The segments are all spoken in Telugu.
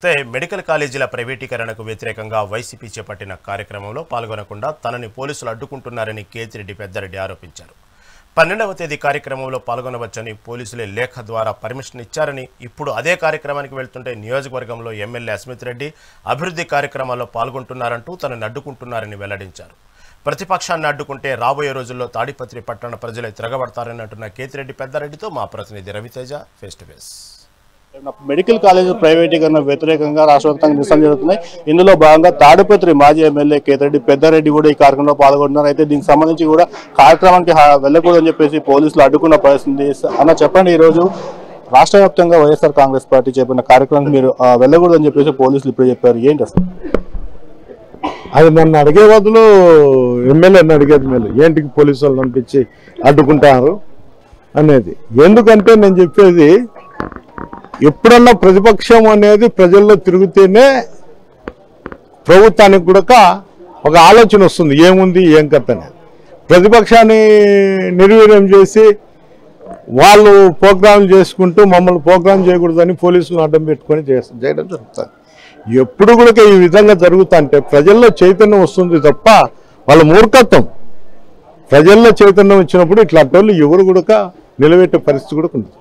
మెడికల్ కాలేజీల ప్రైవేటీకరణకు వ్యతిరేకంగా వైసీపీ చేపట్టిన కార్యక్రమంలో పాల్గొనకుండా తనని పోలీసులు అడ్డుకుంటున్నారని కేతిరెడ్డి పెద్దారెడ్డి ఆరోపించారు. 12వ తేదీ కార్యక్రమంలో పాల్గొనవచ్చని పోలీసులే లేఖ ద్వారా పర్మిషన్ ఇచ్చారని, ఇప్పుడు అదే కార్యక్రమానికి వెళ్తుంటే నియోజకవర్గంలో ఎమ్మెల్యే అస్మిత్ రెడ్డి అభివృద్ధి కార్యక్రమాల్లో పాల్గొంటున్నారంటూ తనని అడ్డుకుంటున్నారని వెల్లడించారు. ప్రతిపక్షాన్ని అడ్డుకుంటే రాబోయే రోజుల్లో తాడిపత్రి పట్టణ ప్రజలే తిరగబడతారని అంటున్న కేతిరెడ్డి పెద్దారెడ్డితో మా ప్రతినిధి Raviteja face to face. Medical college ప్రైవేటీకరణ వ్యతిరేకంగా రాష్ట్ర వ్యాప్తంగా నిరసనలు జరుగుతున్నాయి. ఇందులో భాగంగా తాడిపత్రి మాజీ ఎమ్మెల్యే కేతిరెడ్డి పెద్దారెడ్డి కూడా ఈ కార్యక్రమంలో పాల్గొంటున్నారు. అయితే దీనికి సంబంధించి కూడా కార్యక్రమానికి వెళ్ళకూడదని చెప్పేసి పోలీసులు అడ్డుకున్న పరిస్థితి. అన్న చెప్పండి, ఈ రోజు రాష్ట్ర వ్యాప్తంగా వైఎస్ఆర్ కాంగ్రెస్ పార్టీ చేపట్టిన కార్యక్రమానికి మీరు వెళ్ళకూడదని చెప్పేసి పోలీసులు ఇప్పుడు చెప్పారు, ఏంటి అసలు? అది నన్ను అడిగే బదులు ఎమ్మెల్యేని అడిగేది మేలు. ఏంటికి పోలీసు వాళ్ళు పంపించి అడ్డుకుంటారు అనేది. ఎందుకంటే నేను చెప్పేది, ఎప్పుడన్నా ప్రతిపక్షం అనేది ప్రజల్లో తిరుగుతేనే ప్రభుత్వానికి కూడా ఒక ఆలోచన వస్తుంది, ఏముంది ఏం కథ అనేది. ప్రతిపక్షాన్ని నిర్వీర్యం చేసి వాళ్ళు ప్రోగ్రాంలు చేసుకుంటూ మమ్మల్ని ప్రోగ్రాం చేయకూడదని పోలీసులను అడ్డం పెట్టుకొని చేయడం జరుగుతుంది. ఎప్పుడు కూడా ఈ విధంగా జరుగుతుంటే ప్రజల్లో చైతన్యం వస్తుంది తప్ప వాళ్ళ మూర్ఖత్వం. ప్రజల్లో చైతన్యం వచ్చినప్పుడు ఇట్లాంటి వాళ్ళు ఎవరు కూడా నిలబెట్టే పరిస్థితి కూడా ఉంది.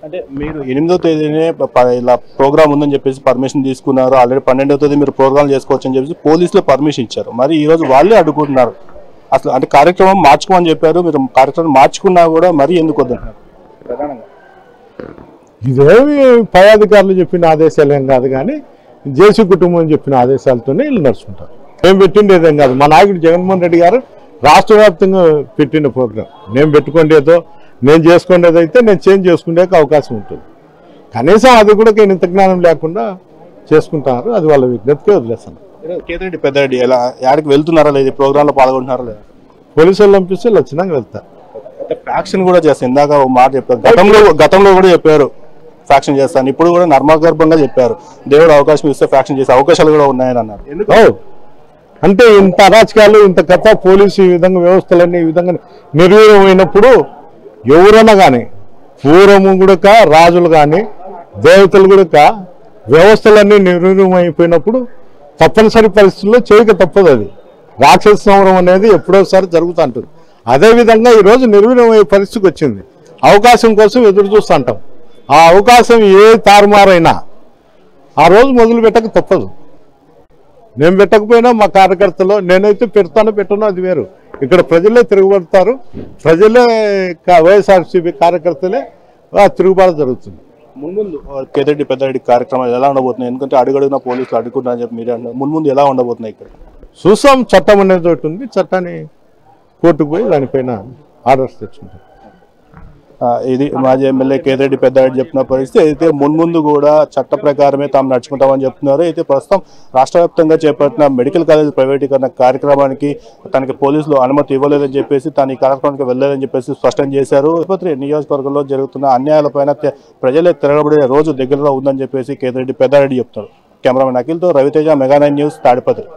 అంటే మీరు 8వ తేదీనే ఇలా ప్రోగ్రామ్ ఉందని చెప్పేసి పర్మిషన్ తీసుకున్నారు. ఆల్రెడీ 12వ తేదీ మీరు ప్రోగ్రామ్ చేసుకోవచ్చు అని చెప్పేసి పోలీసులు పర్మిషన్ ఇచ్చారు. మరి ఈ రోజు వాళ్ళే అడ్డుకుంటున్నారు. అసలు అంటే కార్యక్రమం మార్చుకోమని చెప్పారు, మీరు కార్యక్రమం మార్చుకున్నా కూడా మరి ఎందుకు వద్దంటున్నారు? ప్రధానంగా ఇదేమి పై అధికారులు చెప్పిన ఆదేశాలేం కాదు, కానీ జేసీ కుటుంబం చెప్పిన ఆదేశాలతోనే వీళ్ళు నడుచుకుంటారు. మేము పెట్టిండేదేం కాదు. మా నాయకుడు జగన్మోహన్ రెడ్డి గారు రాష్ట్ర వ్యాప్తంగా పెట్టిన ప్రోగ్రాం. నేను పెట్టుకునేదో నేను చేసుకునేదైతే నేను చేంజ్ చేసుకునే అవకాశం ఉంటుంది. కనీసం అది కూడా ఇంత జ్ఞానం లేకుండా చేసుకుంటున్నారు. అది వాళ్ళ విజ్ఞతకే వదిలేస్తాను. కేతిరెడ్డి పెద్దారెడ్డి ఎలా యాడికి వెళ్తున్నారా లేదు, ప్రోగ్రాంలో పాల్గొంటున్నారా లేదా? పోలీసు వాళ్ళు పంపిస్తే లక్షణంగా వెళ్తారు. అయితే ఫ్యాక్షన్ కూడా చేస్తాను. ఇందాక ఒక మాట చెప్పారు, గతంలో కూడా చెప్పారు ఫ్యాక్షన్ చేస్తాను. ఇప్పుడు కూడా నర్మగర్భంగా చెప్పారు, దేవుడు అవకాశం ఇస్తే ఫ్యాక్షన్ చేసే అవకాశాలు కూడా ఉన్నాయని అన్నారు. అంటే ఇంత అరాచకాలు, ఇంత కథ, పోలీసు ఈ విధంగా వ్యవస్థలన్నీ ఈ విధంగా నిర్వీర్యమైనప్పుడు ఎవరైనా కానీ, పూర్వము కూడా రాజులు కానీ దేవతలు కూడా వ్యవస్థలన్నీ నిర్వీర్యమైపోయినప్పుడు తప్పనిసరి పరిస్థితుల్లో చేయక తప్పదు. అది రాక్షస సంవరం అనేది ఎప్పుడోసారి జరుగుతూ ఉంటుంది. అదేవిధంగా ఈరోజు నిర్వీర్యమయ్యే పరిస్థితికి వచ్చింది. అవకాశం కోసం ఎదురు చూస్తుంటాం. ఆ అవకాశం ఏ తారుమారైనా ఆ రోజు మొదలు పెట్టక తప్పదు. నేను పెట్టకపోయినా మా కార్యకర్తలు, నేనైతే పెట్టను అది వేరు. ఇక్కడ ప్రజలే తిరుగుబడతారు. ప్రజలే వైఎస్ఆర్సీపీ కార్యకర్తలే తిరుగుబాటు జరుగుతుంది. ముందు కేతిరెడ్డి పెద్దారెడ్డి కార్యక్రమాలు ఎలా ఉండబోతున్నాయి? ఎందుకంటే అడుగడుగున పోలీసులు అడ్డుకుంటారని చెప్పి మీరు అన్నారు. ముందు ఎలా ఉండబోతున్నాయి? ఇక్కడ చూసాం, చట్టం అనేది ఒకటి ఉంది. చట్టాన్ని కోర్టుకు పోయి దానిపైన ఆర్డర్స్ తెచ్చుకుంటాం. ఇది మాజీ ఎమ్మెల్యే కేతిరెడ్డి పెద్దారెడ్డి చెప్పిన పరిస్థితి. అయితే ముందు కూడా చట్ట ప్రకారమే తాము నడుచుకుంటామని చెప్తున్నారు. అయితే ప్రస్తుతం రాష్ట్ర వ్యాప్తంగా చేపట్టిన మెడికల్ కాలేజ్ ప్రైవేటీకరణ కార్యక్రమానికి తనకి పోలీసులు అనుమతి ఇవ్వలేదని చెప్పేసి, తాను ఈ కార్యక్రమానికి వెళ్ళలేదని చెప్పేసి స్పష్టం చేశారు. తాడిపత్రి నియోజకవర్గంలో జరుగుతున్న అన్యాయాలపైన ప్రజలే తిరగబడే రోజు దగ్గరలో ఉందని చెప్పేసి కేతిరెడ్డి పెద్దారెడ్డి చెప్తారు. కెమెరామెన్ అఖిల్తో రవితేజ, మెగా 9 న్యూస్, తాడిపత్రి.